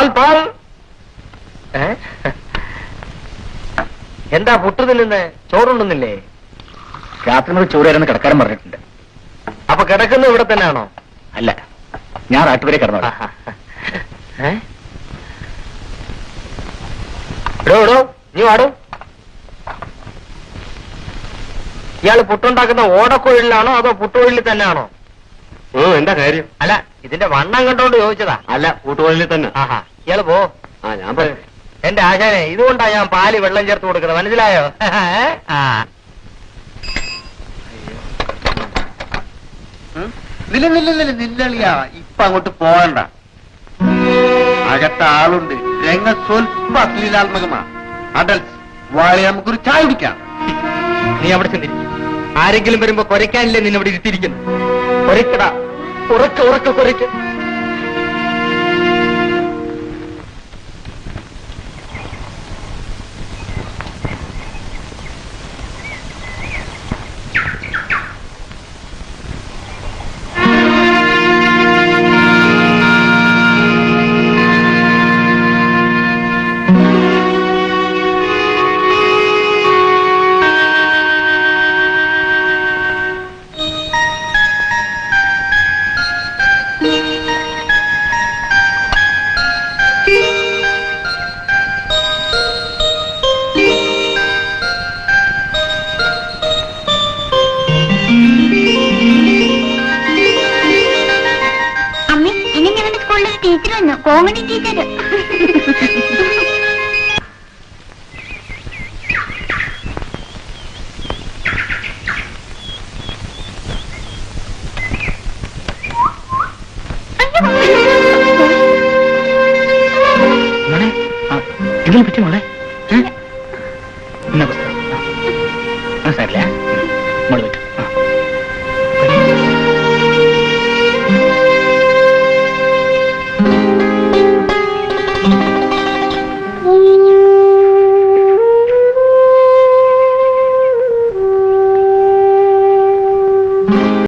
പാൽ പാൽ. എന്താ പുട്ടു തിന്നുന്നേ? ചോറുണ്ടെന്നില്ലേ? രാത്രി ചോറ് തരുന്ന കിടക്കാരൻ പറഞ്ഞിട്ടുണ്ട്. അപ്പൊ കിടക്കുന്നത് ഇവിടെ തന്നെയാണോ? അല്ല, ഞാൻ റാട്ടുപുരെ കിടന്നോ. എടോ നീ വാടോ. ഇയാള് പുട്ടുണ്ടാക്കുന്ന ഓടക്കുഴലിലാണോ അതോ പുട്ടുകുഴലിൽ തന്നെയാണോ? എന്താ കാര്യം? അല്ല, ഇതിന്റെ വണ്ണം കണ്ടോണ്ട് ചോദിച്ചതാ. അല്ല, കൂട്ടുകുഴലിൽ തന്നെ. ആഹാ, ഇയാള് പോ. ഞാൻ പറയാം. എന്റെ ആശാനെ, ഇതുകൊണ്ടാ ഞാൻ പാല് വെള്ളം ചേർത്ത് കൊടുക്കുന്നത്, മനസ്സിലായോ? നില്ലളിയാ, ഇപ്പൊ അങ്ങോട്ട് പോകണ്ട. അകത്ത ആളുണ്ട്. രംഗ സ്വൽപ്പ അശ്ലീലാത്മകമാ. അഡൽസ് വാളി നമുക്കൊരു ചായ കുടിക്കാം. നീ അവിടെ ചെന്നിരിക്കും. ആരെങ്കിലും വരുമ്പോ കുരയ്ക്കാനില്ലേ നിന്നെ ഇവിടെ ഇരുത്തിയിരിക്കുന്നു? കുരയ്ക്കടാ, ഉറക്കെ ഉറക്കെ കുരയ്ക്ക്. Comedy teacher. ഇതിനെ പറ്റി മോളെ സാരില്ല.